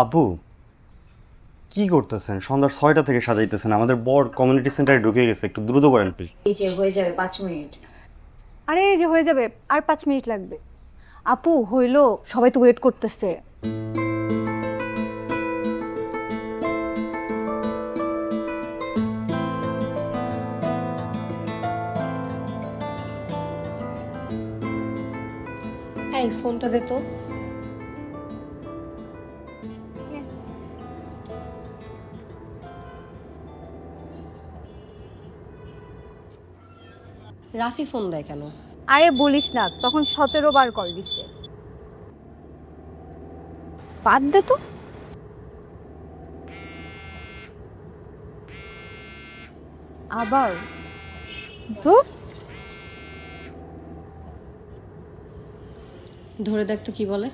আব্বু কি করতেছেন? সন্ধ্যা 6টা থেকে সাজাইতেছেন, আমাদের বর কমিউনিটি সেন্টারে ঢুকে গেছে, একটু দ্রুত করেন প্লিজ। এই যে হয়ে যাবে 5 মিনিট। আরে এই যে হয়ে যাবে, আর 5 মিনিট লাগবে। আপু হইলো, সবাই তো ওয়েট করতেছে। এই ফোনটা দে তো। রাফি ফোন দেয় কেন? আরে বলিস না, তখন 17 বার কল দিছে। বাদ দে তো। আবার ধুর। ধরে দেখ তো কি বলে।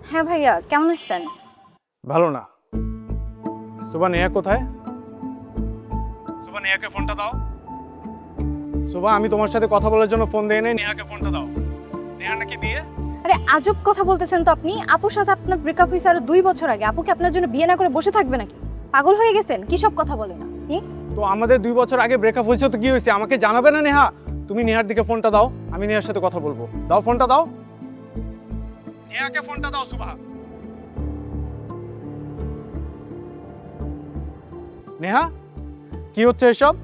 হ্যাঁ ভাইয়া, কেমন আছেন? ভালো না। সুবা নেহা কোথায়? সুবা, নেহাকে ফোনটা দাও। সুবা, আমি তোমার সাথে কথা বলার জন্য ফোন দেই নাই, নেহাকে ফোনটা দাও। নেহা নাকি বিয়ে? আরে আজব কথা বলতেছেন তো আপনি। আপুর সাথে আপনার ব্রেকআপ হয়েছে আরো 2 বছর আগে। আপুকে আপনার জন্য বিয়ে না করে বসে থাকবে নাকি? পাগল হয়ে গেছেন? কি সব কথা বলেন আপনি? তো আমাদের 2 বছর আগে ব্রেকআপ হয়েছে, তো কি হয়েছে আমাকে জানাবে না নেহা? তুমি নেহার দিকে ফোনটা দাও, আমি নেহার সাথে কথা বলবো। দাও ফোনটা দাও, নেহাকে ফোনটা দাও। সুবা, নেহা কি হচ্ছে এসব?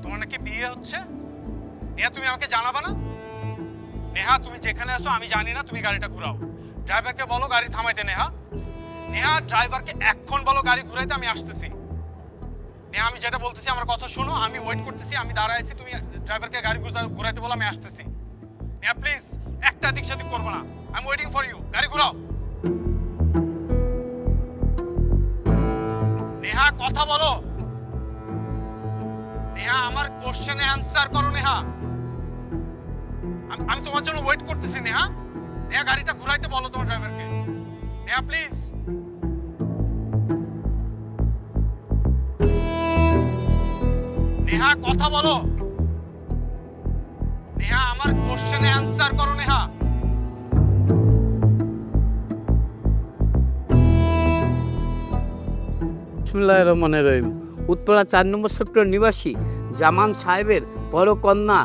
তোমার নাকি বিয়ে হচ্ছে? নেহা তুমি আমাকে জানাবা না? নেহা তুমি যেখানে আছো আমি জানি না, তুমি গাড়িটা ঘুরাও। ড্রাইভারকে বলো গাড়ি থামাইতে। নেহা, নেহা ড্রাইভারকে এক্ষণ বলো গাড়ি ঘুরাইতে, আমি আসতেছি। নেহা আমি যেটা বলতেছি আমার কথা শোনো, আমি ওয়েট করতেছি, আমি দাঁড়ায় আছি, তুমি ড্রাইভারকে গাড়ি ঘুরাইতে বলো, আমি আসতেছি। নেহা প্লিজ একটা দিক সেদিক করবো না, I am waiting for you. গাড়ি ঘুরাও। নেহা কথা বলো। নেহা আমার কোশ্চেনে অ্যানসার করো। নেহা আমি তোমার জন্য ওয়েট করতেছি। নেহা, নেহা গাড়িটা ঘুরাইতে বলো তোমার ড্রাইভারকে। নেহা প্লিজ। নেহা কথা বলো। নেহা আমার কোশ্চেনে অ্যানসার করো। নেহা বিসমিল্লাহির রহমানির রহিম। উত্তরা 4 নম্বর সেক্টর নিবাসী জামান সাহেবের বড় কন্যা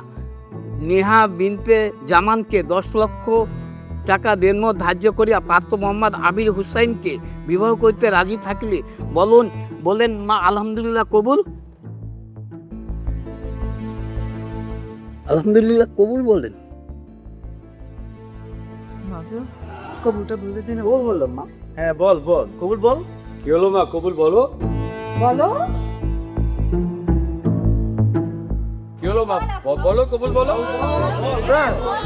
নেহা বিনতে জামানকে 10 লক্ষ টাকা দেনমো ধার্য করিয়া পার্থ মোহাম্মদ আবির হুসাইনকে বিবাহ করতে রাজি থাকলে বলেন মা আলহামদুলিল্লাহ কবুল। আলহামদুলিল্লাহ কবুল বলেন। কবুলটা বলতে দিন। ও বললাম মা। হ্যাঁ বল বল, কবুল বল। কি হলো মা, কবুল বলো। বলো। কি হলো মা, বলো কবুল বলো।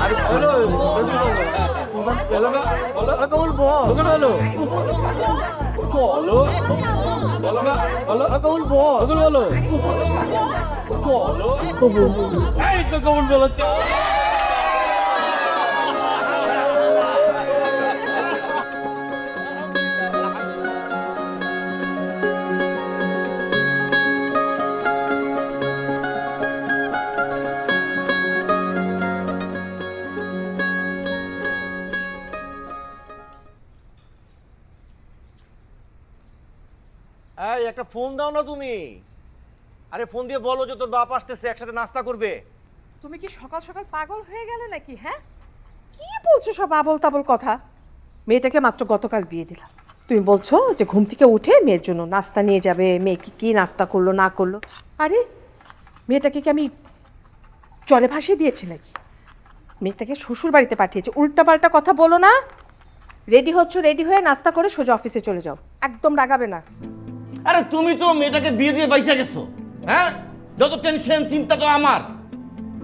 আরে বলো, বলো না, বলো কবুল বল। বলো বলো, বলো না, বলো কবুল বল। বলো বলো, কবুল। এই তো কবুল বলেছে। এই একটা ফোন দাও না তুমি। আরে ফোন দিয়ে বলো যে তোর বাপ আসতেছে, একসাথে নাস্তা করবে। তুমি কি সকাল সকাল পাগল হয়ে গেলে নাকি? হ্যাঁ, কি বলছো সব আবল তাবল কথা? মেয়েটাকে মাত্র গতকাল বিয়ে দিলাম, তুমি বলছো যে ঘুম থেকে উঠে মেয়ের জন্য নাস্তা নিয়ে যাবে। মেয়েকে কি নাস্তা করলো না করলো? আরে মেয়েটাকে কি আমি জলে ভাসিয়ে দিয়েছি নাকি? মেয়েটাকে শ্বশুর বাড়িতে পাঠিয়েছে। উল্টাপাল্টা কথা বলো না। রেডি হচ্ছ, রেডি হয়ে নাস্তা করে সোজা অফিসে চলে যাও, একদম রাগাবে না। আরে তুমি তো মেয়েটাকে বিয়ে দিয়ে বাইচা গেছো। হ্যাঁ, যত টেনশন চিন্তাটা আমার।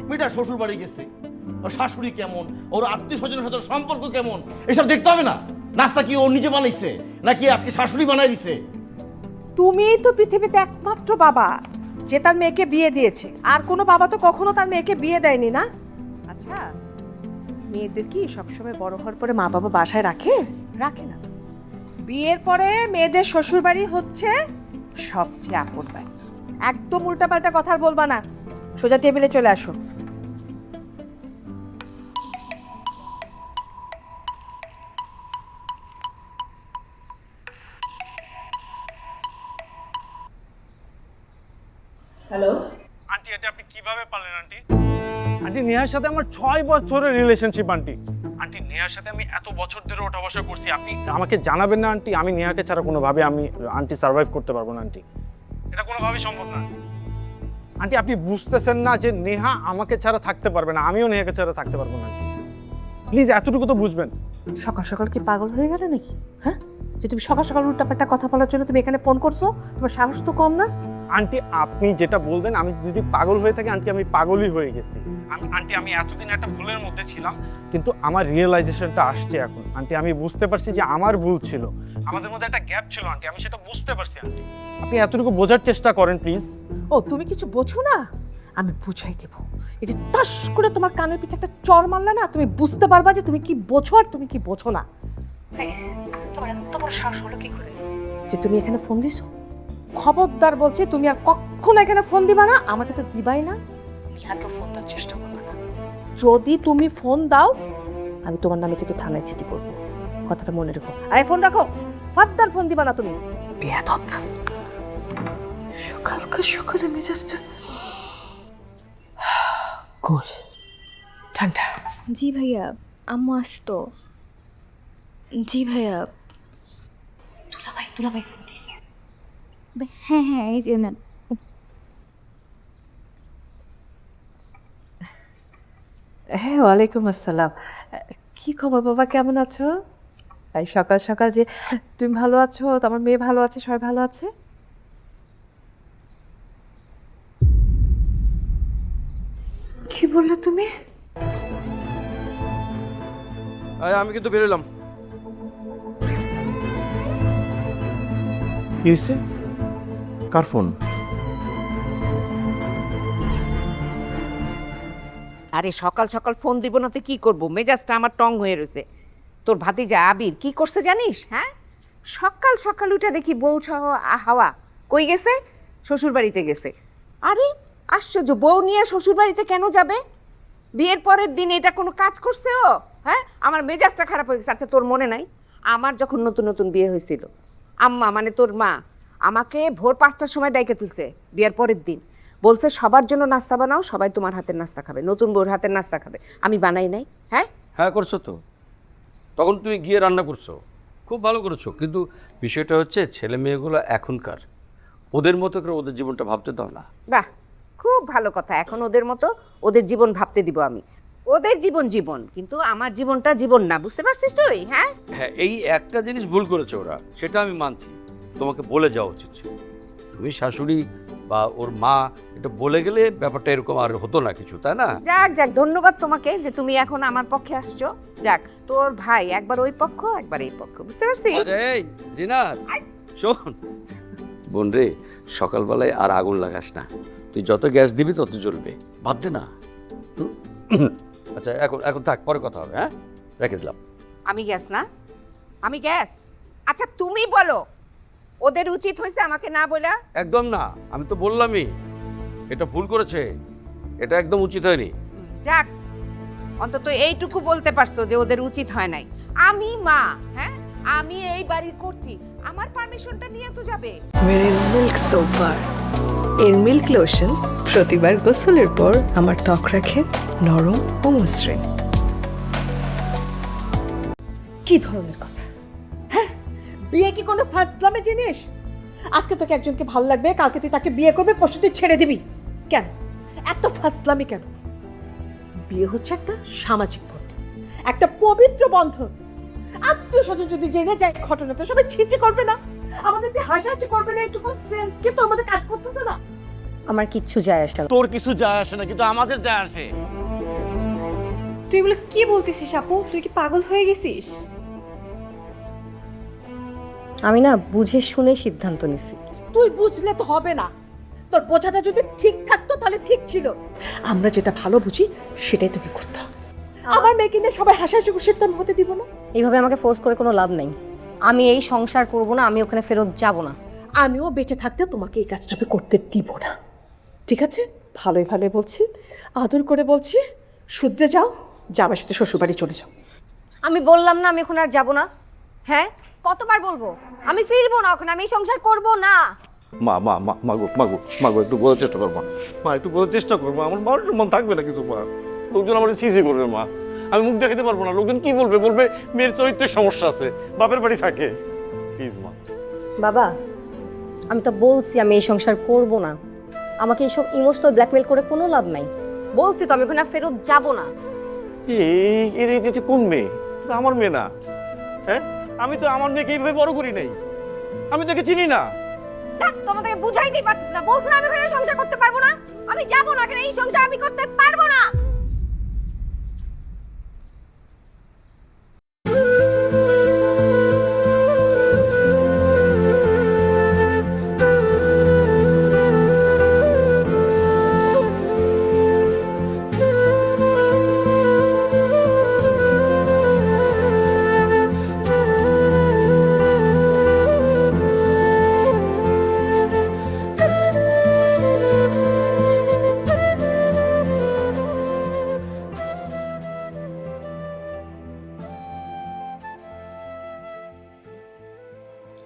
মেয়েটা শ্বশুর বাড়ি গেছে, ওর শাশুড়ি কেমন, ওর আত্মীয় স্বজনের সাথে সম্পর্ক কেমন, এসব দেখতে হবে না? নাস্তা কি ও নিজে বানাইছে নাকি আজকে শাশুড়ি বানাই দিছে? তুমিই তো পৃথিবীতে একমাত্র বাবা যে তার মেয়েকে বিয়ে দিয়েছে। আর কোনো বাবা তো কখনো তার মেয়েকে বিয়ে দেয়নি না। আচ্ছা, মেয়েদের কি সবসময় বড় হওয়ার পরে মা বাবা বাসায় রাখে? রাখে না। বিয়ের পরে মেয়েদের শ্বশুর বাড়ি হচ্ছে সবচেয়ে আপন বাড়ি। একদম উল্টাপাল্টা কথা আর বলবা না, সোজা টেবিলে চলে আসো। জানেন আন্টি? আন্টি নেহার সাথে আমার 6 বছরের রিলেশনশিপ আন্টি। আন্টি নেহার সাথে আমি এত বছর ধরে ওঠা বসা করছি, আপনি আমাকে জানাবেন না আন্টি? আমি নেহাকে ছাড়া কোনোভাবে আমি আন্টি সার্ভাইভ করতে পারবো না আন্টি, এটা কোনোভাবেই সম্ভব না আন্টি। আন্টি আপনি বুঝতেছেন না যে নেহা আমাকে ছাড়া থাকতে পারবে না, আমিও নেহাকে ছাড়া থাকতে পারবো না আন্টি। প্লিজ এতটুকু তো বুঝবেন। সকাল সকাল কি পাগল হয়ে গেলে নাকি? হ্যাঁ, যে তুমি সকাল সকাল উল্টাপাল্টা কথা বলার জন্য তুমি এখানে ফোন করছো? তোমার সাহস তো কম না। আন্টি আপনি যেটা বলবেন, আমি যদি পাগল হয়ে থাকি আন্টি, আমি পাগলই হয়ে গেছি। আন্টি আমি এতদিন একটা ভুলের মধ্যে ছিলাম, কিন্তু আমার রিয়েলাইজেশনটা আসছে এখন আন্টি। আমি বুঝতে পারছি যে আমার ভুল ছিল, আমাদের মধ্যে একটা গ্যাপ ছিল আন্টি, আমি সেটা বুঝতে পারছি আন্টি। আপনি এতটুকু বোঝার চেষ্টা করেন প্লিজ। ও তুমি কিছু বোঝো না, আমি বুঝাই দেবো। এই যে তাস করে তোমার কানের পিঠে একটা চড় মারলে না, তুমি বুঝতে পারবা যে তুমি কি বোঝো আর তুমি কি বোঝো না। তোমার এত বড় সাহস হলো কি করে যে তুমি এখানে ফোন দিছো? খবরদার বলছি, তুমি আর কখনো এখানে ফোন দিবা না। আমাকে তো দিবাই না, নিহাকে ফোন দেওয়ার চেষ্টা করবে না। যদি তুমি ফোন দাও, আমি তোমার নামে কিন্তু থানায় চিঠি করবো, কথাটা মনে রেখো। আরে ফোন রাখো, ফাদ্দার ফোন দিবা না তুমি, বেয়াদব। সকালকার সকালে মেজাজটা গোল ঠান্ডা। জি ভাইয়া, আম্মু আসতো। জি ভাইয়া। দুলাভাই ফোন দিছে। হ্যাঁ হ্যাঁ, এই যে নেন। হ্যাঁ, ওয়ালাইকুম আসসালাম। কি খবর বাবা, কেমন আছো? এই সকাল সকাল যে তুমি ভালো আছো, তোমার মেয়ে ভালো আছে, সবাই ভালো আছে? কি বললে তুমি? আমি কিন্তু বেরোলাম। কি হয়েছে? কার ফোন? আরে সকাল সকাল ফোন দিব না তো কি করবো? মেজাজটা আমার টং হয়ে রয়েছে। তোর ভাতিজা আবির কি করছে জানিস? হ্যাঁ, সকাল সকাল উঠে দেখি বউ সহ হাওয়া কই গেছে? শ্বশুর বাড়িতে গেছে। আরে আশ্চর্য, বউ নিয়ে শ্বশুর বাড়িতে কেন যাবে? বিয়ের পরের দিন এটা কোনো কাজ করছে ও? হ্যাঁ, আমার মেজাজটা খারাপ হয়ে গেছে। আচ্ছা তোর মনে নাই আমার যখন নতুন নতুন বিয়ে হয়েছিল, আম্মা মানে তোর মা আমাকে ভোর 5টার সময় ডাইকে তুলছে বিয়ের পরের দিন, বলছে সবার জন্য নাস্তা বানাও, সবাই তোমার হাতের নাস্তা খাবে, নতুন বউর হাতের নাস্তা খাবে। আমি বানাই নাই? হ্যাঁ হ্যাঁ করছো তো, তখন তুমি গিয়ে রান্না করছো, খুব ভালো করেছো। কিন্তু বিষয়টা হচ্ছে ছেলে মেয়েগুলো এখনকার, ওদের মতো করে ওদের জীবনটা ভাবতে দাও না। বাহ, খুব ভালো কথা। এখন ওদের মতো ওদের জীবন ভাবতে দিব আমি। ওদের জীবন জীবন, কিন্তু আমার জীবনটা জীবন না, বুঝতে পারছিস তুই? হ্যাঁ হ্যাঁ, এই একটা জিনিস ভুল করেছে ওরা, সেটা আমি মানছি। তোমাকে বলে যাওয়া উচিত ছিল। তুমি শাশুড়ি বা ওর মা এটা বলে গেলে ব্যাপারটা এরকম আর হতো না কিছু, তাই না? যাক যাক, ধন্যবাদ তোমাকে যে তুমি এখন আমার পক্ষে আসছো। যাক, তোর ভাই একবার ওই পক্ষ একবার এই পক্ষ, বুঝতে পারছিস? এই জিনাত শোন বোন রে, সকালবেলায় আর আগুন লাগাস না। তুই যত গ্যাস দিবি তত জ্বলবে, ভাবতে না। আচ্ছা এখন এখন থাক, পরে কথা হবে। হ্যাঁ, রেখে দিলাম। আমি গ্যাস না? আমি গ্যাস? আচ্ছা তুমি বলো, ওদের উচিত হয়েছে আমাকে না বলা? একদম না, আমি তো বললামই এটা ভুল করেছে, এটা একদম উচিত হয়নি। যাক, অন্তত এইটুকু বলতে পারছো যে ওদের উচিত হয় নাই। আমি মা, হ্যাঁ, আমি এই বাড়ির কর্ত্রী, আমার পারমিশনটা নিয়ে তো যাবে। মেরিন মিল্ক সোপ বার, এর মিল্ক লোশন প্রতিবার গোসলের পর আমার ত্বক রাখে নরম ও মসৃণ। কি ধরনের কথা? হ্যাঁ, বিয়ে কি কোনো ফাজলামে জিনিস? আজকে তোকে একজনকে ভালো লাগবে, কালকে তুই তাকে বিয়ে করবে, পরশু তুই ছেড়ে দিবি। কেন এত ফাজলামি কেন? বিয়ে হচ্ছে একটা সামাজিক বন্ধন, একটা পবিত্র বন্ধন। আত্মীয় স্বজন যদি জেনে যায় ঘটনাটা, সবাই ছিচি করবে না? আমাদের দিয়ে হাসাহাসি করবে না? এটুকু সেন্স কি তো আমাদের কাজ করতেছে না? আমার কিচ্ছু যায় আসে না। তোর কিছু যায় আসে না, কিন্তু আমাদের যায় আসে। তুই এগুলো কি বলতেছিস আপু? তুই কি পাগল হয়ে গেছিস? আমি না বুঝে শুনে সিদ্ধান্ত নিছি। তুই বুঝলে তো হবে না, তোর বোঝাটা যদি ঠিক থাকতো তাহলে ঠিক ছিল। আমরা যেটা ভালো বুঝি সেটাই তোকে করতে হবে। আমার মেয়েকে নিয়ে সবাই হাসাহাসি করছে, সেটা আমি হতে দিব না। এইভাবে আমাকে ফোর্স করে কোনো লাভ নেই। আমি এই সংসার করব না, আমি ওখানে ফেরত যাব না। আমিও বেঁচে থাকতে তোমাকে এই কাজটা আমি করতে দিব না, ঠিক আছে? ভালোই ভালোই বলছি, আদর করে বলছি, শুধরে যাও, জামার সাথে শ্বশুরবাড়ি চলে যাও। আমি বললাম না আমি এখন আর যাব না। হ্যাঁ, কতবার বলবো? আমি ফিরবো না, ওখানে আমি এই সংসার করব না। মা মা মা মাগো মাগো মাগো একটু বোঝার চেষ্টা কর মা, মা একটু বোঝার চেষ্টা কর মা, আমার মানুষের মন থাকবে না কিছু মা, লোকজন আমার সিসি করবে মা, আমি মুখ দেখাতে পারবো না, লোকজন কি বলবে, বলবে মেয়ের চরিত্রের সমস্যা আছে, বাপের বাড়ি থাকে। প্লিজ মা। বাবা, আমি তো বলছি আমি এই সংসার করব না। আমাকে এইসব ইমোশনাল ব্ল্যাকমেল করে কোনো লাভ নাই। বলছি তো আমি ওখানে আর ফেরত যাব না। এটা কোন মেয়ে? এটা আমার মেয়ে না। হ্যাঁ, আমি তো আমার মেয়েকে এইভাবে বড় করি নাই, আমি তোকে চিনি না। দেখ তোমাদেরকে বুঝাইতেই পারতেছি না, বলছ না আমি ওখানে সংসার করতে পারবো না, আমি যাব না, এখানে এই সংসার আমি করতে পারবো না।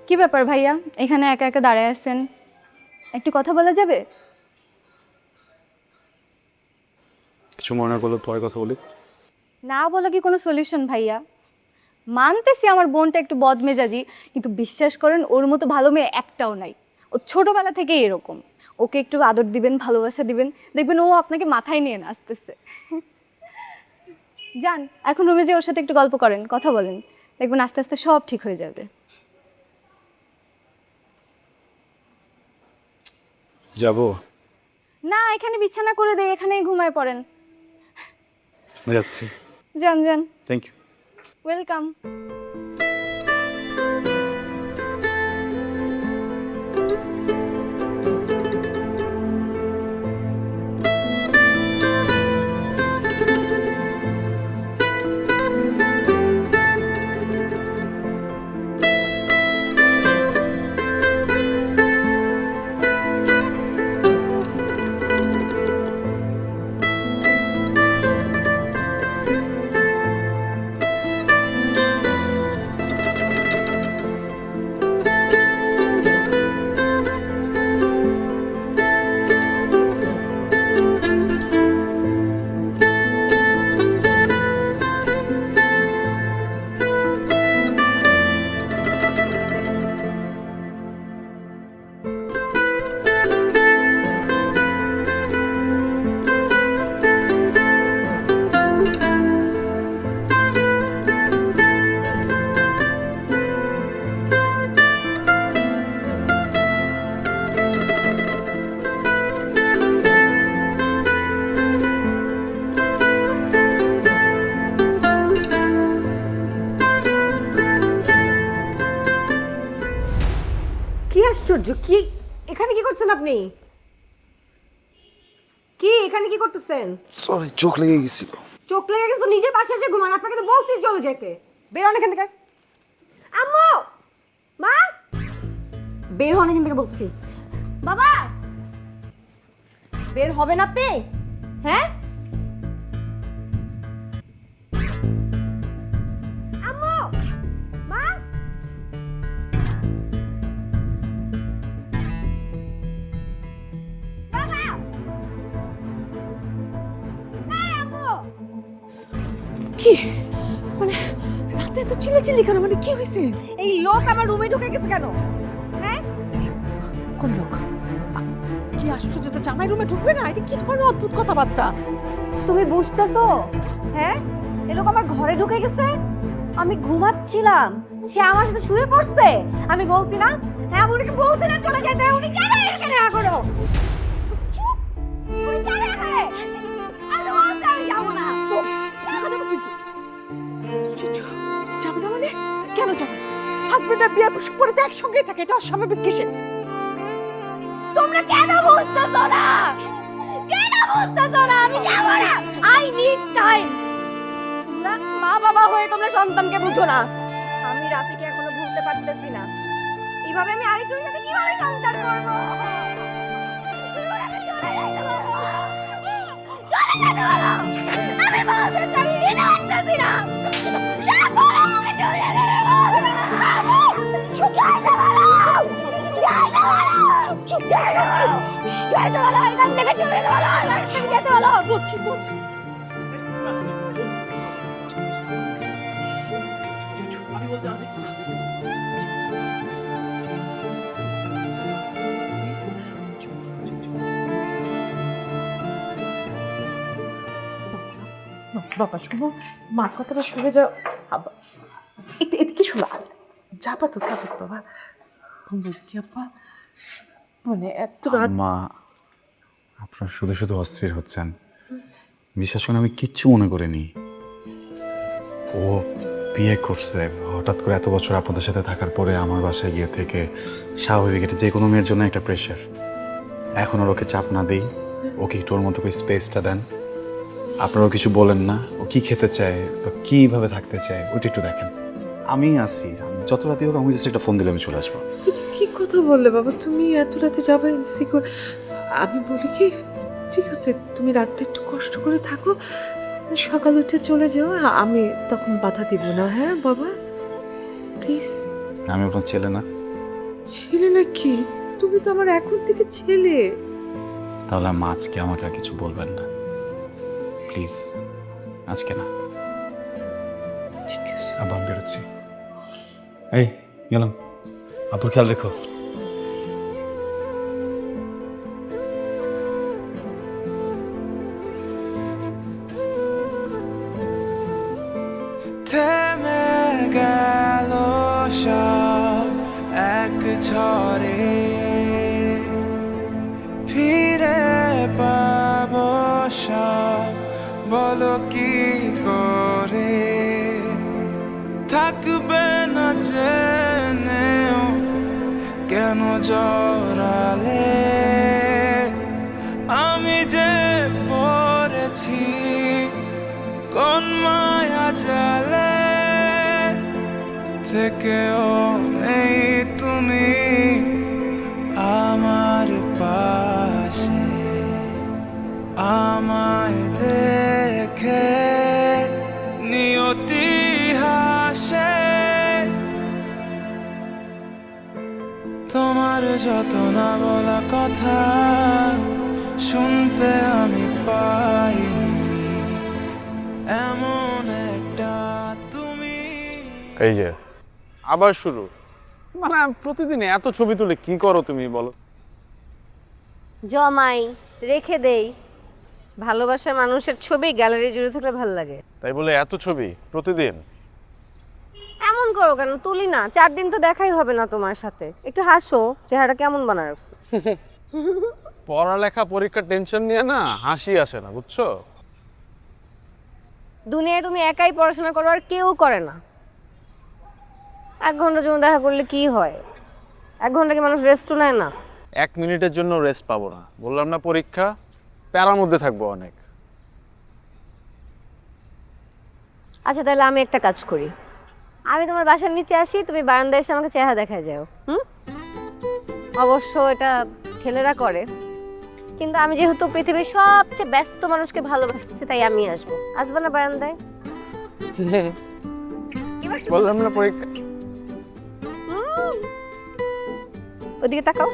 কি ব্যাপার ভাইয়া, এখানে একা একা দাঁড়ায় আছেন, একটু কথা বলা যাবে? কিছু মনে না করলে পরে কথা বলি। না বলা কি কোনো সলিউশন ভাইয়া? মানতেছি আমার বোনটা একটু বদমেজাজি, কিন্তু বিশ্বাস করেন ওর মতো ভালো মেয়ে একটাও নাই। ও ছোটবেলা থেকেই এরকম। ওকে একটু আদর দিবেন, ভালোবাসা দিবেন, দেখবেন ও আপনাকে মাথায় নিয়ে নাচতেছে। যান এখন রুমে যে ওর সাথে একটু গল্প করেন, কথা বলেন, দেখবেন আস্তে আস্তে সব ঠিক হয়ে যাবে। যাবো না, এখানে বিছানা করে দেয়, এখানেই ঘুমায় পড়েন। যাচ্ছি। যান যান। Thank you. ওয়েলকাম। কি আশ্চর্য! কি এখানে কি করছেন আপনি? কি এখানে কি করতেছেন? সরি, চোখ লেগে গেছিল। চোখ লেগে গেছে তো নিজের বাসায় যে ঘুমান, আপনাকে তো বলছি চলে যেতে। বের হন এখান থেকে। আম্মু, মা, বের হন এখান থেকে বলছি। বাবা, বের হবেন আপনি? হ্যাঁ আম্মু, মা, বাবা, এই আম্মু। কি মানে রাতে এত চিল্লাচিল্লি কেন? মানে কি হয়েছে? এই লোক আমার রুমে ঢুকে গেছে কেন? হ্যাঁ, কোন লোক? কি আশ্চর্য, তো জামাই রুমে ঢুকবে না? এটা কি ধরনের অদ্ভুত কথাবার্তা? তুমি বুঝতেছো? হ্যাঁ, এই লোক আমার ঘরে ঢুকে গেছে। আমি ঘুমাচ্ছিলাম, সে আমার সাথে শুয়ে পড়ছে। আমি বলছি না, হ্যাঁ আমি ওনাকে বলছি না চলে যেতে। উনি কেন এখানে এখনো? চুপ চুপ, উনি কেন এখানে? আমি তো বলছি আমি যাবো না। চুপ, দেখা যাবে কিন্তু। যাবে না মানে? কেন যাবে? হাজবেন্ড আর বিয়ার পরে তো একসঙ্গেই থাকে, এটা অস্বাভাবিক কিসে? তোমরা কেন বুঝতেছো না? কেন বুঝতেছো না? আমি যাবো না। I need time. তোমরা মা বাবা হয়ে তোমরা সন্তানকে বুঝো না। আমি রাফিকে এখনো ভুলতে পারতেছি না। এইভাবে আমি আরেকজনের সাথে কিভাবে সংসার করবো? আমি বলতে আমি নিতে পারতেছি না। ছুটে আসতে পারো। বলছি বলছি বাবা শোনো, মার কথাটা শুনে যাও। এদিকে শোনো, যাবা তো সাথে বাবা। আপা মানে এত রাত। মা, আপনার শুধু শুধু অস্থির হচ্ছেন। বিশ্বাস করেন আমি কিচ্ছু মনে করিনি। ও বিয়ে করছে হঠাৎ করে, এত বছর আপনাদের সাথে থাকার পরে আমার বাসায় গিয়ে থেকে স্বাভাবিক, এটা যে কোনো মেয়ের জন্য একটা প্রেশার। এখন আর ওকে চাপ না দিই, ওকে একটু ওর মতো করে স্পেসটা দেন। আপনারাও কিছু বলেন না, ও কী খেতে চায় বা কীভাবে থাকতে চায় ওটা একটু দেখেন। আমি আসি, আমি যত রাতে হোক আমি জাস্ট একটা ফোন দিলে আমি চলে আসবো। এটা কি কথা বললে বাবা, তুমি এত রাতে যাবে ইনসিকিউর? আমি বলি কি, ঠিক আছে তুমি রাতটা একটু কষ্ট করে থাকো, সকাল উঠে চলে যাও, আমি তখন বাধা দিব না। হ্যাঁ বাবা প্লিজ। আমি আপনার ছেলে না? ছেলে না কি, তুমি তো আমার এখন থেকে ছেলে। তাহলে মা আজকে আমাকে আর কিছু বলবেন না প্লিজ, আজকে না। ঠিক আছে আবার বেরোচ্ছি। এই গেলাম, আপুর খেয়াল রেখো। থেমে গেল সব এক ঝড়ে, ফিরে পাবো সব বলো কি করে, থাকবে না জেনেও কেন জড়ালে, আমি যে পড়েছি কোন মায়া জালে, থেকেও নেই তুমি আমার পাশে, আমায় দেখে নিয়তি হাসে, তোমার যত না বলা কথা শুনতে আমি পাইনি, এমন একটা তুমি। এই যে আবার শুরু, মানে প্রতিদিন এত ছবি তুলে কি করো তুমি বলো? জমাই রেখে দেই, ভালোবাসার মানুষের ছবি গ্যালারি জুড়ে থাকলে ভালো লাগে। তাই বলে এত ছবি প্রতিদিন? এমন করো কেন, তুলি না, 4 দিন তো দেখাই হবে না তোমার সাথে। একটু হাসো, চেহারাটা কেমন বানায় রাখছো। পড়ালেখা পরীক্ষার টেনশন নিয়ে না হাসি আসে না, বুঝছো? দুনিয়ায় তুমি একাই পড়াশোনা করো, আর কেউ করে না। 1 ঘন্টার জন্য দেখা করলে কি হয়? 1 ঘন্টা কি মানুষ রেস্টও নেয় না? 1 মিনিটের জন্য রেস্ট পাবো না, বললাম না পরীক্ষা, প্যারার মধ্যে থাকবো অনেক। আচ্ছা তাহলে আমি একটা কাজ করি, আমি তোমার বাসার নিচে আসি, তুমি বারান্দায় এসে আমাকে চেহারা দেখা যাও। অবশ্য এটা ছেলেরা করে, কিন্তু আমি যেহেতু পৃথিবীর সবচেয়ে ব্যস্ত মানুষকে ভালোবাসছি, তাই আমি আসবো। আসবো না বারান্দায়? বললাম না পরীক্ষা। ওদিকে তাকাও।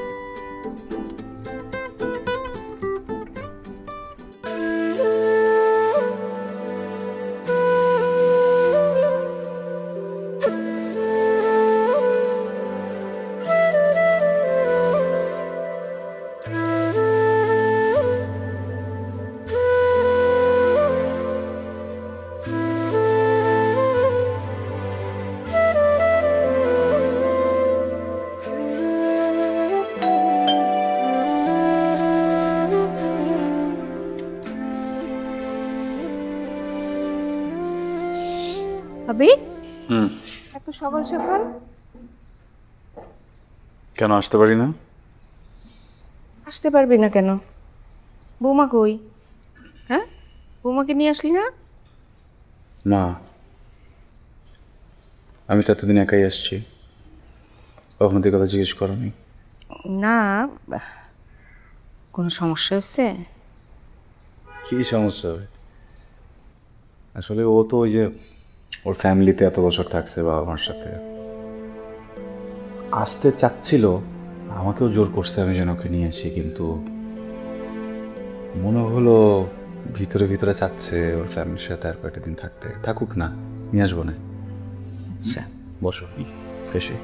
আবি হুম, এত সকাল সকাল? কেন আসতে পারি না? আসতে পারবি না কেন? বৌমা কই? হ্যাঁ, বৌমাকে নিয়ে আসলি না? না, আমি তো এতদিন একাই আসছি, কখনো তুই কথা জিজ্ঞেস করনি। না, কোনো সমস্যা হচ্ছে? কী সমস্যা হবে? আসলে ও তো ওই যে ওর ফ্যামিলিতে এত বছর থাকছে বাবা মার সাথে, আসতে চাচ্ছিল, আমাকেও জোর করছে আমি যেন ওকে নিয়ে আসি, কিন্তু মনে হলো ভিতরে ভিতরে চাচ্ছে ওর ফ্যামিলির সাথে আর কয়েকটা দিন থাকতে। থাকুক না, নিয়ে আসবো না। আচ্ছা বসো, বেশি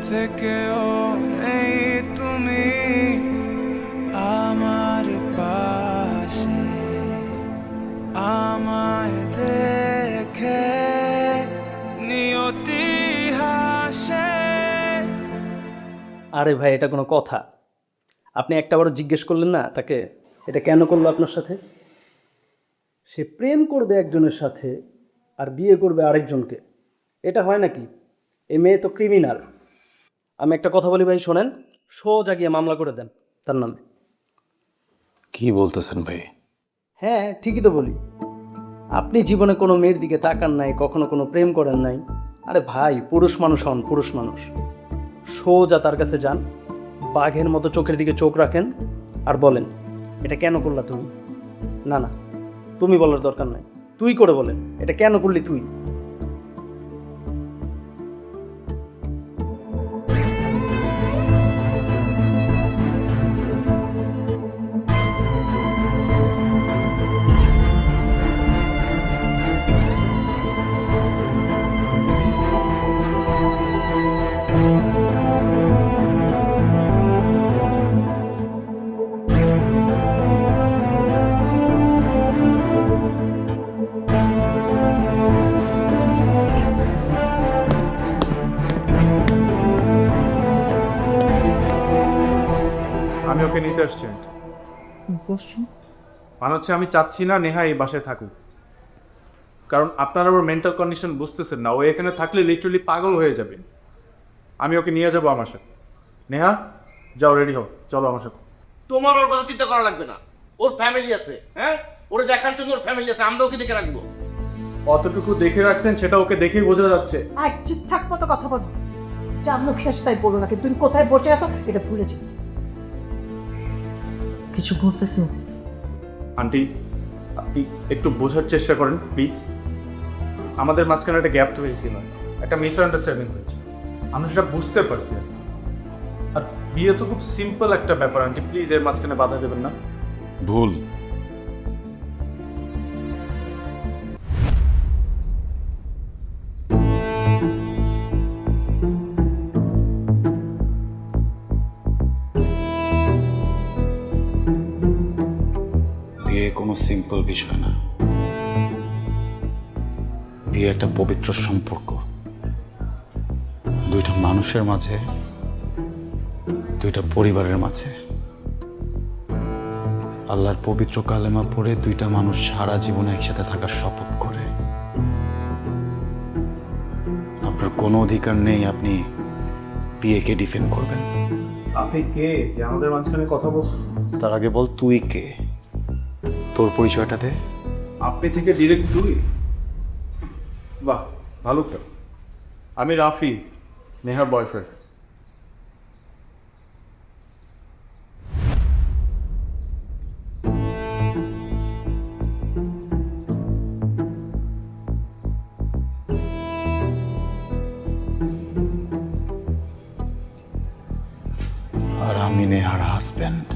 থেকেও নেই তুমি আমার পাশে, আমায় দেখে নিয়তি হাসে। আরে ভাই, এটা কোনো কথা? আপনি একটাবারও জিজ্ঞেস করলেন না তাকে এটা কেন করলো আপনার সাথে? সে প্রেম করবে একজনের সাথে আর বিয়ে করবে আরেকজনকে, এটা হয় নাকি? এই মেয়ে তো ক্রিমিনাল। আমি একটা কথা বলি ভাই, শোনেন, সোজা গিয়ে মামলা করে দেন তার নামে। কি বলতেছেন ভাই? হ্যাঁ, ঠিকই তো বলি। আপনি জীবনে কোনো মেয়ের দিকে তাকান নাই, কখনো কোনো প্রেম করেন নাই। আরে ভাই, পুরুষ মানুষ হন, পুরুষ মানুষ। সোজা তার কাছে যান, বাঘের মতো চোখের দিকে চোখ রাখেন আর বলেন, এটা কেন করলা তুমি? না না, তুমি বলার দরকার নাই, তুই করে বলেন, এটা কেন করলি তুই? আমি ওকে নিতে আসছি আন্টি। মানে হচ্ছে আমি চাচ্ছি না নেহা এই বাসায় থাকুক, কারণ আপনারা ওর মেন্টাল কন্ডিশন বুঝতেছেন না। ও এখানে থাকলে লিটারালি পাগল হয়ে যাবে। আমি ওকে নিয়ে যাবো আমার সাথে। নেহা, যাও, রেডি হও, চলো আমার সাথে। তোমার ওর কথা চিন্তা করা লাগবে না, ওর ফ্যামিলি আছে। হ্যাঁ, ওরে দেখার জন্য ওর ফ্যামিলি আছে, আমরা ওকে দেখে রাখবো। অতটুকু দেখে রাখছেন সেটা ওকে দেখেই বোঝা যাচ্ছে। এক চুপ থাক, মতো কথা বল। যা মুখ শেষ তাই বলো না, তুমি কোথায় বসে আছো এটা ভুলে যাও। কিছু বলতেছো? আন্টি, আপনি একটু বোঝার চেষ্টা করেন প্লিজ। আমাদের মাঝখানে একটা গ্যাপ হয়েছিল, একটা মিসআন্ডারস্ট্যান্ডিং হয়েছে, আমরা সেটা বুঝতে পারছি। আর বিয়ে তো খুব সিম্পল একটা ব্যাপার আন্টি, প্লিজ এর মাঝখানে বাধা দেবেন না। ভুল। বিয়ে কোনো সিম্পল বিষয় না। বিয়ে একটা পবিত্র সম্পর্ক, দুইটা মানুষের মাঝে, দুইটা পরিবারের মাঝে। আল্লাহর পবিত্র কালেমা পড়ে দুইটা মানুষ সারা জীবনে একসাথে থাকার শপথ করে। আপনার কোনো অধিকার নেই আপনি বিয়েকে ডিফেন্ড করবেন। আপনি কে যে আমাদের মাঝখানে কথা বলছেন? তার আগে বল তুই কে, তোর পরিচয়টা দে। আপনি থেকে ডিরেক্ট তুই? বাহ, ভালো তো। আমি রাফি, নেহার বয়ফ্রেন্ড। আর আমি নেহার হাজব্যান্ড।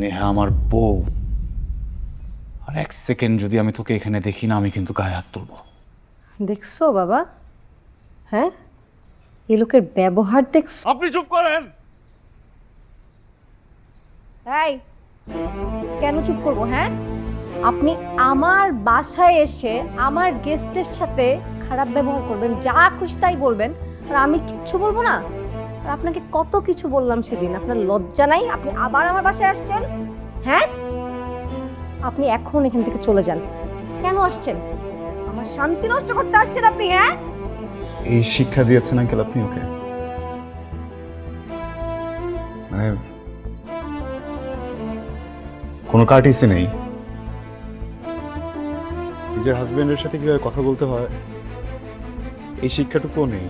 নেহা আমার বউ। আর এক সেকেন্ড যদি আমি তোকে এখানে দেখি না, আমি কিন্তু গায়ে হাত তুলবো। দেখছো বাবা? হ্যাঁ, এই লোকের ব্যবহার দেখছো? আপনি চুপ করেন। এই, কেন চুপ করবো? হ্যাঁ, আপনি আমার বাসায় এসে আমার গেস্টের সাথে খারাপ ব্যবহার করবেন, যা খুশি তাই বলবেন, আর আমি কিচ্ছু বলবো না? আর আপনাকে কত কিছু বললাম সেদিন, আপনার লজ্জা নাই? আপনি আবার আমার বাসায় আসছেন? হ্যাঁ, আপনি এখন এখান থেকে চলে যান। কেন আসছেন? আমার শান্তি নষ্ট করতে আসছেন আপনি? হ্যাঁ, এই শিক্ষা দিয়েছেন আঙ্কেল আপনি ওকে? মানে কোনো কার্টিসি নেই? নিজের হাজবেন্ডের সাথে কিভাবে কথা বলতে হয় এই শিক্ষাটুকুও নেই?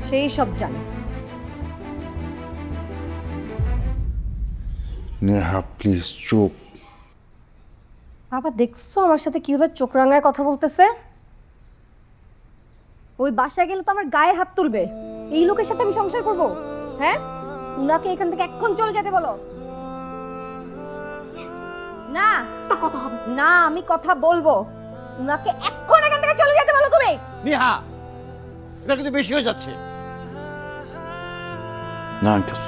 সেই সব জানে, নেহা প্লিজ চুপ। বাবা দেখছো আমার সাথে কিভাবে চোখ রাঙায় কথা বলতেছে? ওই বাসায় গেলে তো আমার গায়ে হাত তুলবে। এই লোকের সাথে আমি সংসার করব? হ্যাঁ, উনাকে এখান থেকে এক্ষণ চলে যেতে বলো। না তো কথা হবে না, আমি কথা বলবো। উনাকে এক্ষণ এখান থেকে চলে যেতে বলো তুমি। নেহা, এটা কিন্তু বেশি হয়ে যাচ্ছে। না আঙ্কেল,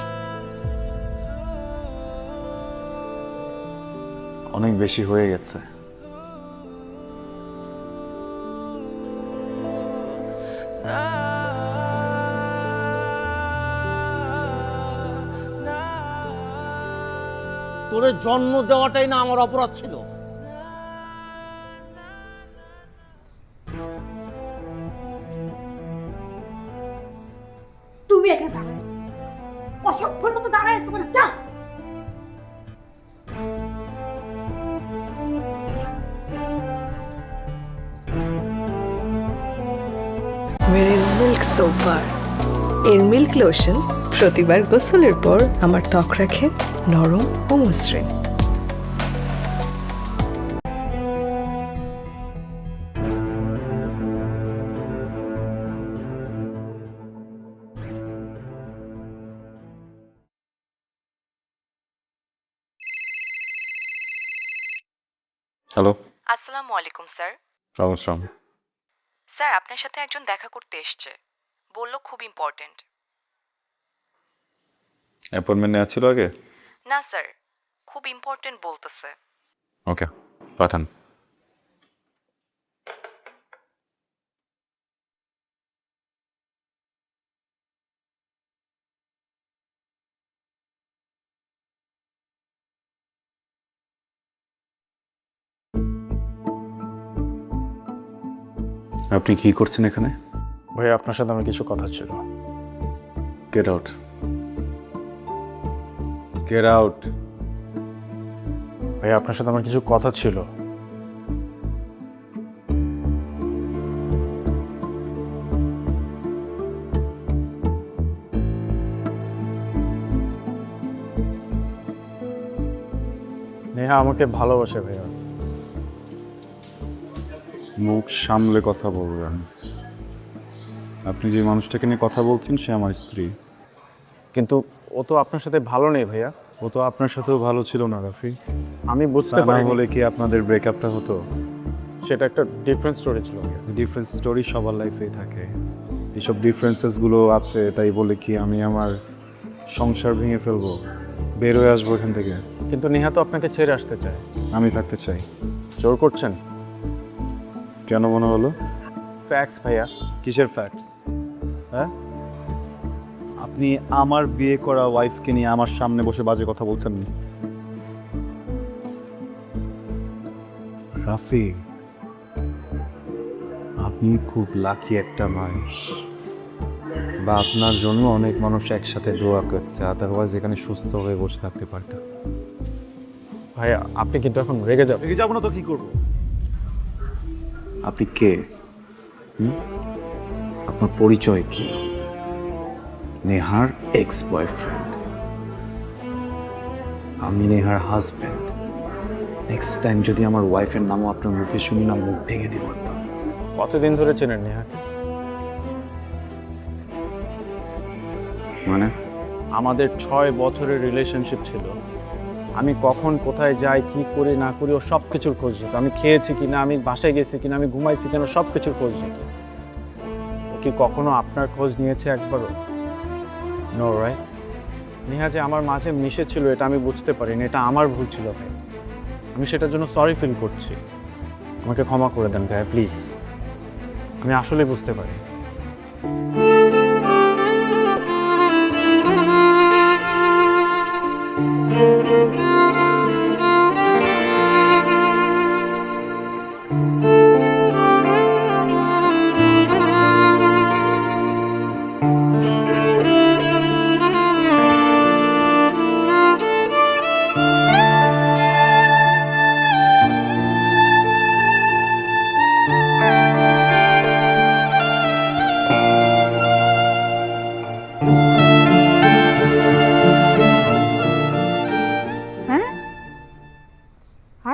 অনেক বেশি হয়ে গেছে। তোরে জন্ম দেওয়াটাই না আমার অপরাধ ছিল। তুমি এখানে দাঁড়াইছো, অসভ্যের মতো দাঁড়াইছো মানে যা। মেরিল মিল্ক সোপ বার। এর মিল্ক লোশন প্রতিবার গোসলের পর আমার ত্বক রাখে নরম ও মসৃণ। হ্যালো। আসসালামু আলাইকুম স্যার। সালাম। স্যার আপনার সাথে একজন দেখা করতে এসছে, বলল খুব ইম্পর্ট্যান্ট। অ্যাপয়েন্টমেন্ট নেওয়া ছিল আগে? না স্যার, খুব ইম্পর্ট্যান্ট বলতেছে। ওকে, পাঠান। আপনি কি করছেন এখানে? ভাই আপনার সাথে আমার কিছু কথা ছিল। Get out. Get out. ভাই আপনার সাথে আমার কিছু কথা ছিল। নেহা আমাকে ভালোবাসে ভাইয়া। মুখ সামলে কথা বলবেন। আপনি যে মানুষটাকে নিয়ে কথা বলছেন সে আমার স্ত্রী। কিন্তু ও তো আপনার সাথে ভালো নেই ভাইয়া। ও তো আপনার সাথেও ভালো ছিল না রাফি। আমি বুঝতে তা না পারি হলে কি আপনাদের ব্রেকআপটা হতো? সেটা একটা ডিফারেন্ট স্টোরি ছিল। ডিফারেন্স স্টোরি সবার লাইফেই থাকে। এইসব ডিফারেন্সেসগুলো আছে তাই বলে কি আমি আমার সংসার ভেঙে ফেলবো, বের হয়ে আসবো এখান থেকে? কিন্তু নেহা তো আপনাকে ছেড়ে আসতে চায়। আমি থাকতে চাই। জোর করছেন? কেন মনে হলো? ফ্যাক্টস ভাইয়া। কিসের ফ্যাক্টস? হ্যাঁ, আপনি আমার বিয়ে করা ওয়াইফকে নিয়ে আমার সামনে বসে বাজে কথা বলছেন। রাফি, আপনি খুব লাকি একটা মানুষ, বা আপনার জন্য অনেক মানুষ একসাথে দোয়া করছে, আদারওয়াইজ এখানে সুস্থ হয়ে বসে থাকতে পারতেন। ভাইয়া আপনি কিন্তু এখন রেগে যাবেন। রেগে যাবো না তো কি করবো? আপনি কে? আপনার পরিচয় কি? নেহার এক্স বয়ফ্রেন্ড। আমি নেহার হাজব্যান্ড। নেক্সট টাইম যদি আমার ওয়াইফের নামও আপনার মুখে শুনি না, মুখ ভেঙে দিব একদম। কতদিন ধরে চেনেন নেহাকে? মানে আমাদের 6 বছরের রিলেশনশিপ ছিল। আমি কখন কোথায় যাই, কি করি না করি, ও সব কিছুর খোঁজ যেত। আমি খেয়েছি কিনা, আমি বাসায় গেছি কিনা, আমি ঘুমাইছি কিনা, সব কিছুর খোঁজ যেত। ও কি কখনো আপনার খোঁজ নিয়েছে একবারও? No right? নেহা যে আমার মাঝে মিশেছিল এটা আমি বুঝতে পারিনি, এটা আমার ভুল ছিল ভাই। আমি সেটার জন্য সরি ফিল করছি। আমাকে ক্ষমা করে দেন ভাইয়া প্লিজ। আমি আসলে বুঝতে পারি।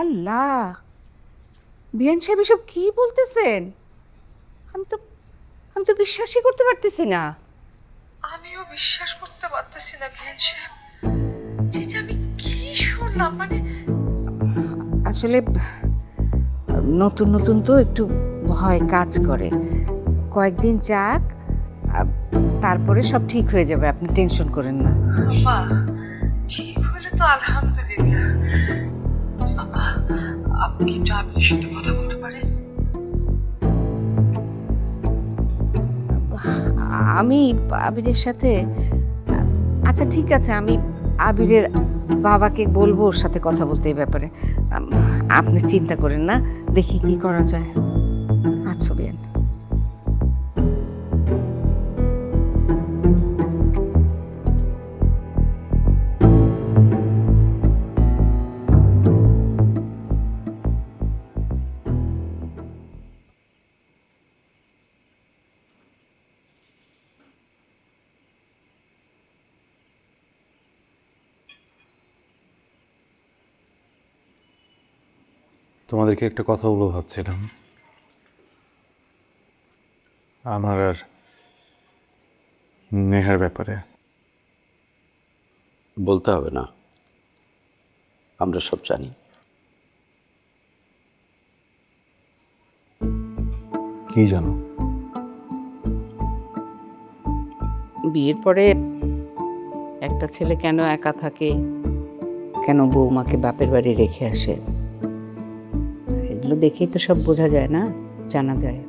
আল্লাহ, বিয়ান সাহেব এসব কি বলতেছেন? আমি তো বিশ্বাসই করতে পারতেছি না। আমিও বিশ্বাস করতে পারতেছি না বিয়ান সাহেব, যেটা আমি কি শুনলাম। মানে আসলে নতুন নতুন তো একটু ভয় কাজ করে। কয়েকদিন যাক, তারপরে সব ঠিক হয়ে যাবে, আপনি টেনশন করেন না। আব্বা, ঠিক হলে তো আলহামদুলিল্লাহ। আব্বা, আপনি কি একটু আবিরের সাথে কথা বলতে পারেন? আমি আবিরের সাথে, আচ্ছা ঠিক আছে, আমি আবিরের বাবাকে বলবো ওর সাথে কথা বলতে এই ব্যাপারে। আপনি চিন্তা করেন না, দেখি কি করা যায়। আচ্ছা বিয়ান। তোমাদেরকে একটা কথা বলবো ভাবছিলাম, আমার আর নেহার ব্যাপারে। বলতে হবে না, আমরা সব জানি। কি জানো? বিয়ের পরে একটা ছেলে কেন একা থাকে, কেন বৌমাকে বাপের বাড়ি রেখে আসে, এগুলো দেখেই তো সব বোঝা যায় না, জানা যায়।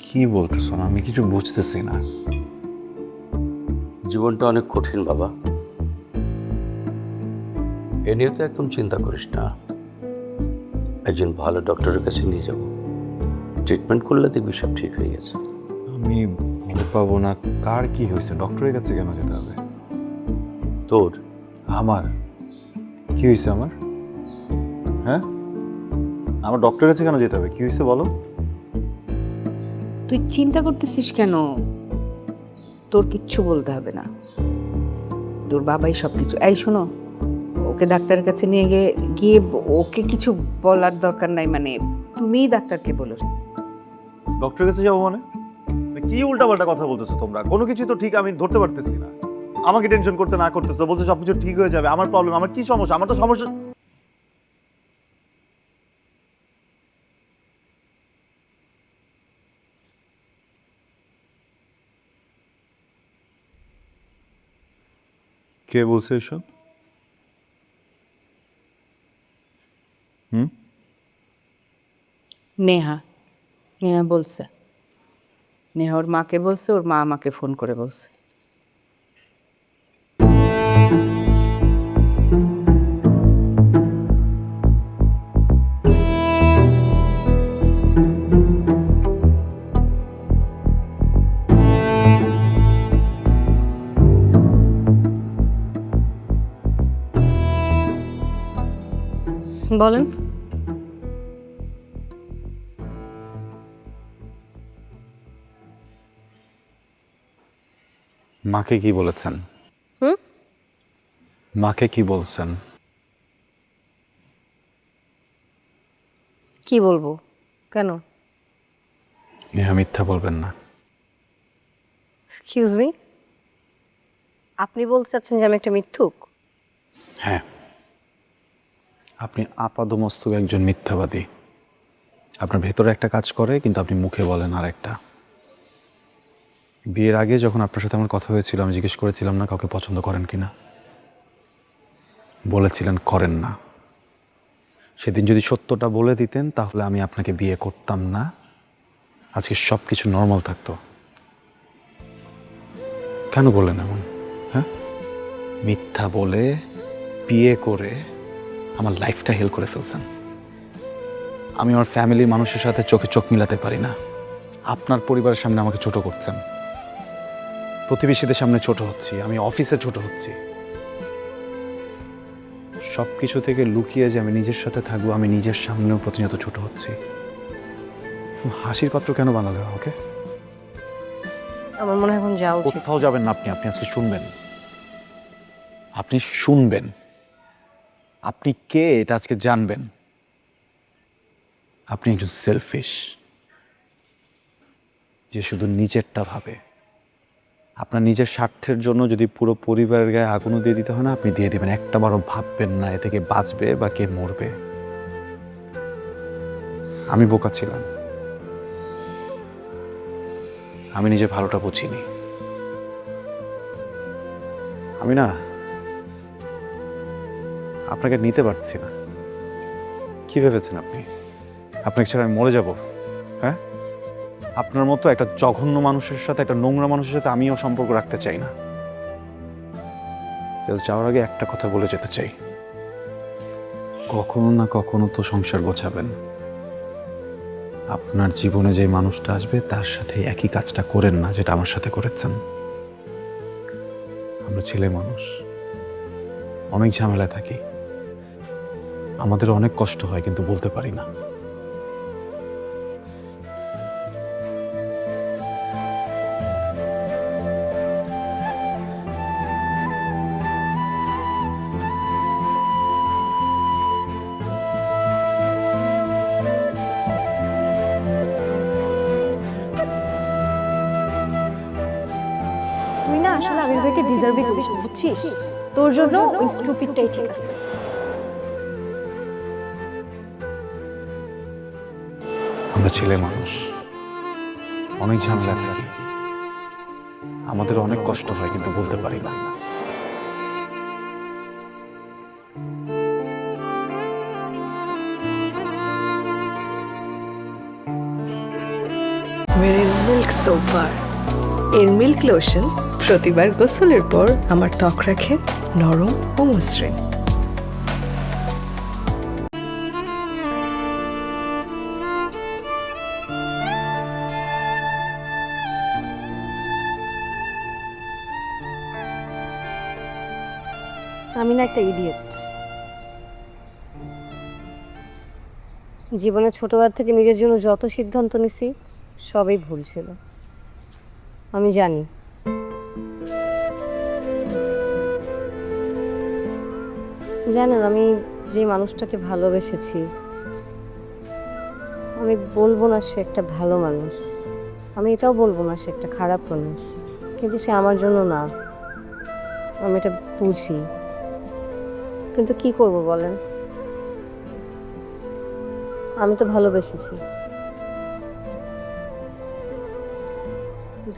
কি বলতেছো? আমি কিছু বুঝতেছি না। জীবনটা অনেক কঠিন বাবা, এ নিয়ে তো একদম চিন্তা করিস না। একজন ভালো ডক্টরের কাছে নিয়ে যাব, ট্রিটমেন্ট করলে দেখবি সব ঠিক হয়ে গেছে। আমি ভয় পাবো না। কার কি হয়েছে? ডক্টরের কাছে কেন যেতে হবে? তোর? আমার কি হয়েছে? আমার হ্যাঁ, আমার ডক্টরের কাছে কেন যেতে হবে? কি হয়েছে বলো? তুই চিন্তা করতেছিস কেন? তোর কিচ্ছু বলতে হবে না, তোর বাবাই সব কিছু। এই শোনো, ওকে ডাক্তারের কাছে নিয়ে গিয়ে ওকে কিছু বলার দরকার নাই, মানে তুমিই ডাক্তারকে বলো। ডক্টরের কাছে যাবো মানে? কি উল্টাপাল্টা কথা বলতেছো তোমরা? কোনো কিছু তো ঠিক আমি ধরতে পারতেছি না। আমাকে টেনশন করতে না করতেছো, বলছো সবকিছু ঠিক হয়ে যাবে। আমার প্রবলেম, আমার কি সমস্যা? আমার তো সমস্যা। কে বলছে এসব? নেহা নেহা বলছে, নেহা ওর মাকে বলছে, ওর মা আমাকে ফোন করে বলছে। বলেন। মাকে কি বলেছেন? মাকে কি বলছেন? কি বলবো? কেন? নেহা, মিথ্যা বলবেন না। এক্সকিউজ মি, আপনি বলতে চাচ্ছেন যে আমি একটা মিথ্যুক? হ্যাঁ, আপনি আপাদমস্তক একজন মিথ্যাবাদী। আপনার ভেতরে একটা কাজ করে, কিন্তু আপনি মুখে বলেন আর একটা। বিয়ের আগে যখন আপনার সাথে আমার কথা হয়েছিল, আমি জিজ্ঞেস করেছিলাম না কাউকে পছন্দ করেন কিনা? বলেছিলেন করেন না। সেদিন যদি সত্যটা বলে দিতেন তাহলে আমি আপনাকে বিয়ে করতাম না, আজকে সব কিছু নর্মাল থাকতো। কেন বললেন এমন? হ্যাঁ, মিথ্যা বলে বিয়ে করে আমার লাইফটা হেল করে ফেলছেন। আমি আমার ফ্যামিলির মানুষের সাথে চোখে চোখ মিলাতে পারি না। আপনার পরিবারের সামনে আমাকে ছোট করছেন, প্রতিবেশীদের সামনে ছোট হচ্ছি, আমি অফিসে ছোট হচ্ছি। সব কিছু থেকে লুকিয়ে যে আমি নিজের সাথে থাকবো, আমি নিজের সামনেও প্রতিনিয়ত ছোট হচ্ছি। হাসির পাত্র কেন বানালে আমাকে? আমার মনে হয় এখন যাওয়া উচিত। কোথাও যাবেন না আপনি। আপনি আজকে শুনবেন, আপনি শুনবেন। আপনি কে এটা আজকে জানবেন। আপনি একজন সেলফিশ, যে শুধু নিজেরটা ভাবে। আপনার নিজের স্বার্থের জন্য যদি পুরো পরিবারের গায়ে আগুনও দিয়ে দিতে হয় না, আপনি দিয়ে দিবেন। একটা বারও ভাববেন না এ থেকে বাঁচবে বা কে মরবে। আমি বোকা ছিলাম, আমি নিজের ভালোটা বুঝিনি। আমি না আপনাকে নিতে পারছি না। কি ভেবেছেন আপনি? আপনাকে ছাড়া আমি মরে যাব? হ্যাঁ, আপনার মতো একটা জঘন্য মানুষের সাথে, একটা নোংরা মানুষের সাথে আমিও সম্পর্ক রাখতে চাই না। যাওয়ার আগে একটা কথা বলে যেতে চাই, কখনো না কখনো তো সংসার গোছাবেন। আপনার জীবনে যে মানুষটা আসবে তার সাথে একই কাজটা করেন না যেটা আমার সাথে করেছেন। আমরা ছেলে মানুষ, অনেক ঝামেলায় থাকি, আমাদের অনেক কষ্ট হয় কিন্তু বলতে পারি না। তুই না আসলে আবির ভাইকে ডিজার্ভই করিস না, বুঝছিস? তোর জন্য ওই স্টুপিডটাই ঠিক আছে। আমরা ছেলে মানুষ, অনেক ঝামেলা থাকি, আমাদের অনেক কষ্ট হয় কিন্তু বলতে পারি না। মেরিল মিল্ক সোপ বার। এর মিল্ক লোশন প্রতিবার গোসলের পর আমার ত্বক রাখে নরম ও মসৃণ। আমি না একটা ইডিয়েট। জীবনে ছোটবেলা থেকে নিজের জন্য যত সিদ্ধান্ত নিছি সবই ভুল ছিল, আমি জানি। জানেন, আমি যে মানুষটাকে ভালোবেসেছি, আমি বলবো না সে একটা ভালো মানুষ, আমি এটাও বলবো না সে একটা খারাপ মানুষ, কিন্তু সে আমার জন্য না, আমি এটা বুঝি। কিন্তু কি করব বলেন, আমি তো ভালোবেসেছি।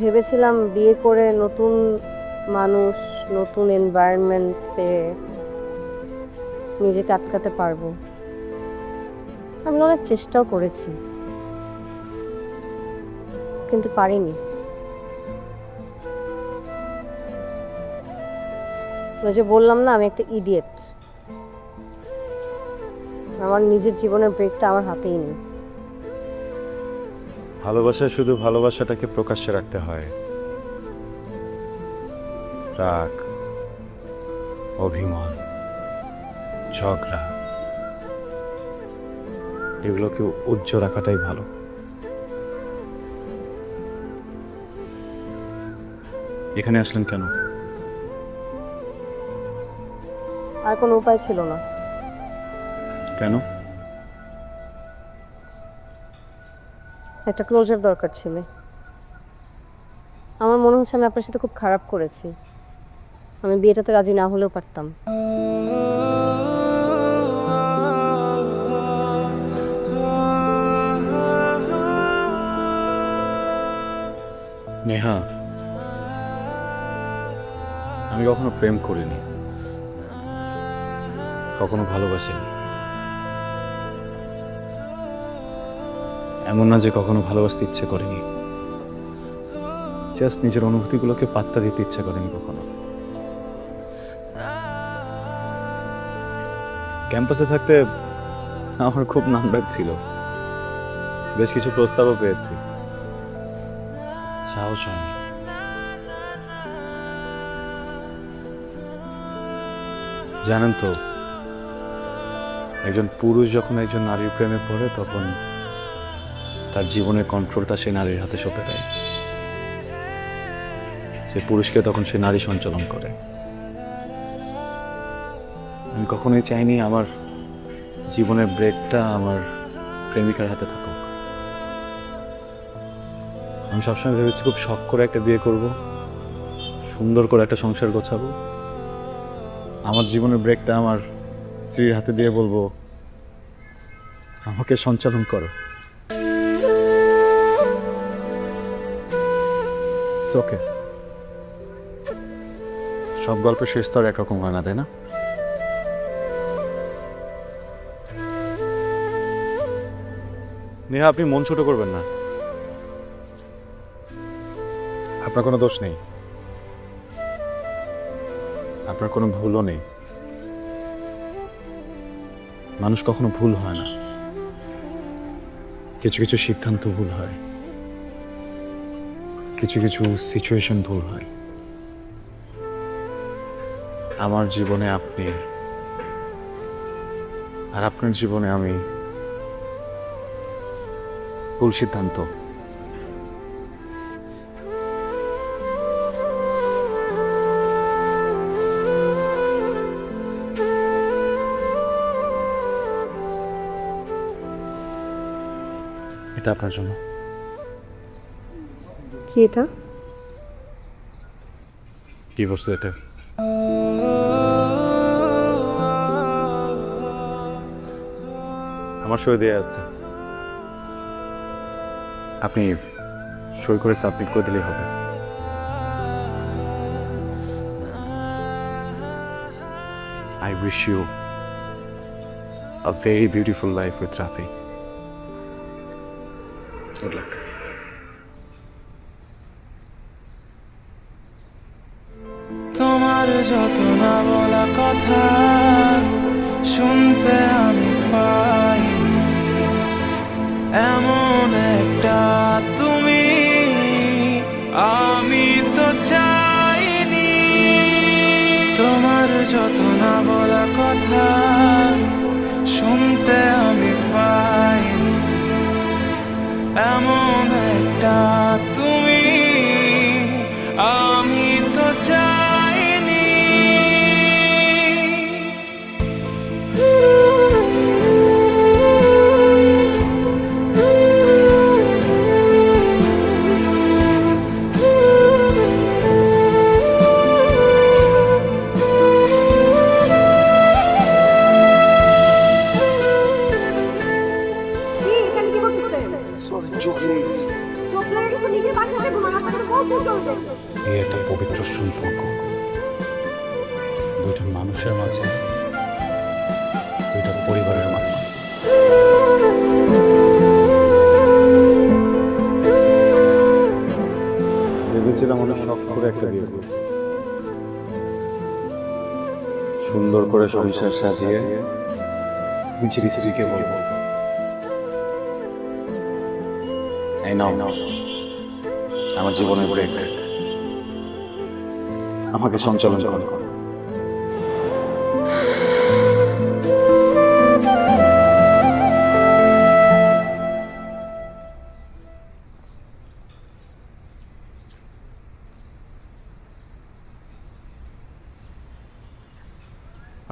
ভেবেছিলাম বিয়ে করে নতুন মানুষ, নতুন এনভায়রনমেন্ট পেয়ে নিজেকে আটকাতে পারবো। আমি অনেক চেষ্টাও করেছি কিন্তু পারিনি। ওই যে বললাম না, আমি একটা ইডিয়েট। আমার নিজের জীবনের ব্রেকটা আমার হাতেই নেই। ভালোবাসায় শুধু ভালোবাসাটাকে প্রকাশ্যে রাখতে হয়। রাগ, অভিমান, ঝগড়া, এগুলোকে উজ্জ্বল রাখাটাই ভালো। এখানে আসলেন কেন? আর কোনো উপায় ছিল না। কেন? একটা ক্লোজার দরকার ছিল। আমার মনে হচ্ছে আমি আপনার সাথে খুব খারাপ করেছি। আমি বিয়েটাতে রাজি না হলেও পারতাম। নেহা, আমি কখনো প্রেম করিনি, কখনো ভালোবাসিনি। এমন না যে কখনো ভালোবাসতে ইচ্ছে করেনি, জাস্ট নিজের অনুভূতিগুলোকে পাত্তা দিতে ইচ্ছে করেনি কখনো। ক্যাম্পাসে থাকতে আমার খুব নাম ডাক ছিল, বেশ কিছু প্রস্তাবও পেয়েছি, সাহস হয়নি। জানেন তো, একজন পুরুষ যখন একজন নারীর প্রেমে পড়ে তখন তার জীবনের কন্ট্রোলটা সে নারীর হাতে সঁপে দেয়। সে পুরুষকে তখন সে নারী সঞ্চালন করে। আমি কখনোই চাইনি আমার জীবনের ব্রেকটা আমার প্রেমিকার হাতে থাকুক। আমি সবসময় ভেবেছি খুব শখ করে একটা বিয়ে করব, সুন্দর করে একটা সংসার গোছাবো, আমার জীবনের ব্রেকটা আমার স্ত্রীর হাতে দিয়ে বলবো আমাকে সঞ্চালন করো। ওকে, সব গল্পের শেষ তো আর একরকম হয় না, তাই না? নেহা, আপনি মন ছোট করবেন না। আপনার কোনো দোষ নেই, আপনার কোনো ভুলও নেই। মানুষ কখনো ভুল হয় না, কিছু কিছু সিদ্ধান্ত ভুল হয়, কিছু কিছু সিচুয়েশন ভুল হয়। আমার জীবনে আপনি আর আপনার জীবনে আমি ভুল সিদ্ধান্ত। এটা আপনার জন্য। কি এটা? Divorce letter. আমার সই দেয়া আছে, আপনি সই করে সাবমিট করে দিলেই হবে। I wish you a very beautiful life with Rafi. Good luck. তোমার যত না বলা কথা শুনতে আমি পাইনি, এমন একটা তুমি আমি তো চাইনি। তোমার যত না বলা কথা শুনতে আমি পাইনি, এমন একটা তুমি আমি তো চাইনি। বিয়ে একটা পবিত্র সম্পর্ক, দুইটা মানুষের মাঝে, দুইটা পরিবারের মাঝে। ভেবেছিলাম অনেক শখ করে একটা বিয়ে করব, সুন্দর করে সংসার সাজিয়ে নিজের স্ত্রীকে বলবো এই নাও আমার জীবনের ব্রেক, আমাকে সঞ্চালন করো।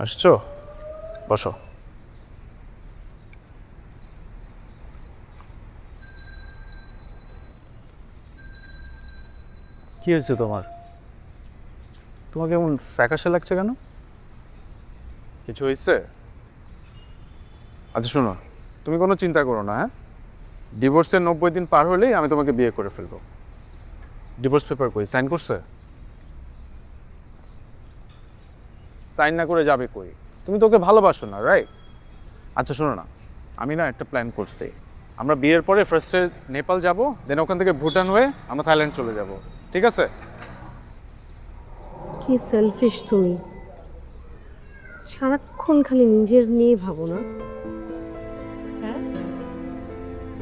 আসছো, বসো। কি হয়েছে তোমার? তোমাকে এমন ফ্যাকাশে লাগছে কেন? কিছু হয়েছে? আচ্ছা শোনো, তুমি কোনো চিন্তা করো না, হ্যাঁ? ডিভোর্সের 90 দিন পার হলেই আমি তোমাকে বিয়ে করে ফেলবো। ডিভোর্স পেপার কই, সাইন করছে? সাইন না করে যাবে কই? তুমি তোকে ভালোবাসো না, রাইট? আচ্ছা শোনো না, আমি না একটা প্ল্যান করছি। আমরা বিয়ের পরে ফার্স্টে নেপাল যাব, দেন ওখান থেকে ভুটান হয়ে আমরা থাইল্যান্ড চলে যাব, ঠিক আছে? কি সেলফিশ তুমি, সারাক্ষণ খালি নিজের নিয়ে ভাবো না? হ্যাঁ,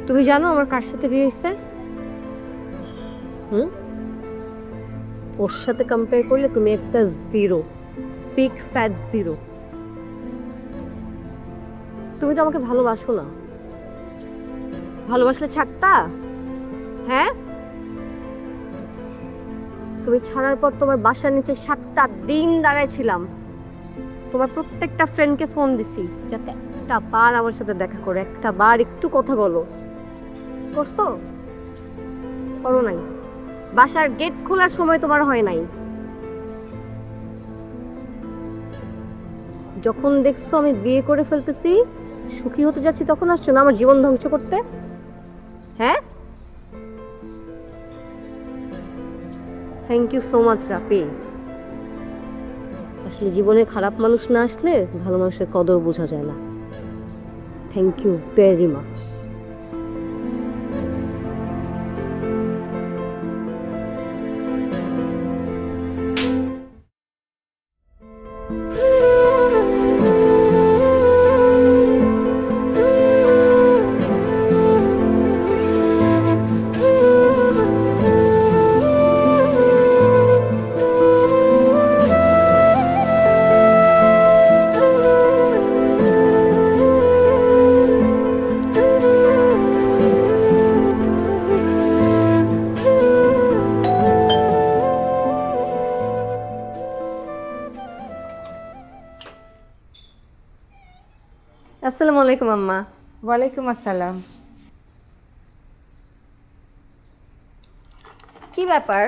তুমি জানো আমার কার সাথে বিয়ে হয়েছে? ওর সাথে কম্পেয়ার করলে তুমি একটা জিরো, বিগ ফ্যাট জিরো। তুমি তো আমাকে ভালোবাসো না, ভালোবাসলে ছাড়তা? হ্যাঁ, তুমি ছাড়ার পর তোমার বাসার নিচে 7টা দিন দাঁড়ায় ছিলাম, তোমার প্রত্যেকটা ফ্রেন্ডকে ফোন দিছি যাতে একটা বার আমার সাথে দেখা করো, একটা বার একটু কথা বলো। করছো? করো নাই। বাসার গেট খোলার সময় তোমার হয় নাই। যখন দেখছো আমি বিয়ে করে ফেলতেছি, সুখী হতে যাচ্ছি, তখন আসছো না আমার জীবন ধ্বংস করতে? হ্যাঁ, থ্যাংক ইউ সো মাচ রাপি। আসলে জীবনে খারাপ মানুষ না আসলে ভালো মানুষের কদর বোঝা যায় না। Thank you very much. আসসালামু আলাইকুম আম্মা। ওয়ালাইকুম আসসালাম। কি ব্যাপার?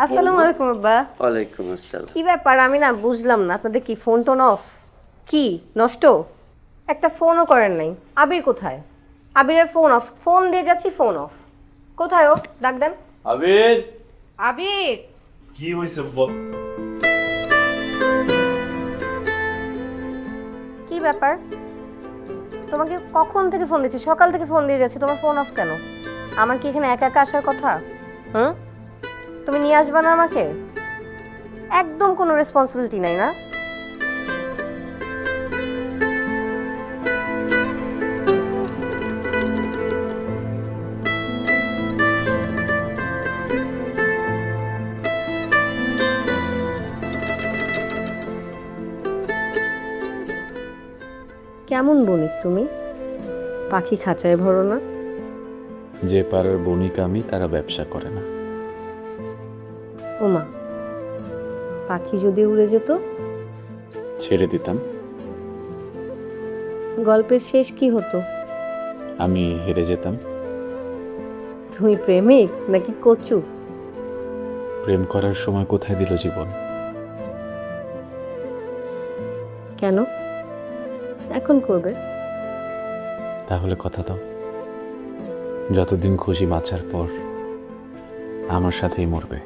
আসসালামু আলাইকুম আব্বা। ওয়ালাইকুম আসসালাম। কি ব্যাপার আমি না বুঝলাম না, আপনাদের কি ফোন টোন অফ? কি নষ্ট? একটা ফোনও করেন নাই। আবির কোথায়? আবিরের ফোন অফ, ফোন দিয়ে যাচ্ছি ফোন অফ। কোথায় ও? ডাক দেন। আবির, আবির, কি হয়েছে বল? কি ব্যাপার? তোমাকে কখন থেকে ফোন দিচ্ছি, সকাল থেকে ফোন দিয়ে যাচ্ছি, তোমার ফোন অফ কেন? আমার কি এখানে একা একা আসার কথা? হুম, তুমি নিয়ে আসবা না আমাকে? একদম কোনো রেসপন্সিবিলিটি নাই না? কেমন বণিক তুমি? পাখি খাঁচায় ভরো না? যে পাড়ার বণিক আমি, তারা ব্যবসা করে না। ওমা, পাখি যদি উড়ে যেত? ছেড়ে দিতাম। গল্পের শেষ কি হতো? আমি হেরে যেতাম। তুমি প্রেমিক নাকি কচু? প্রেম করার সময় কোথায় দিল জীবন? কেন এখন করবে? তাহলে কথা দাও, যতদিন খুশি বাঁচার পর আমার সাথেই মরবে।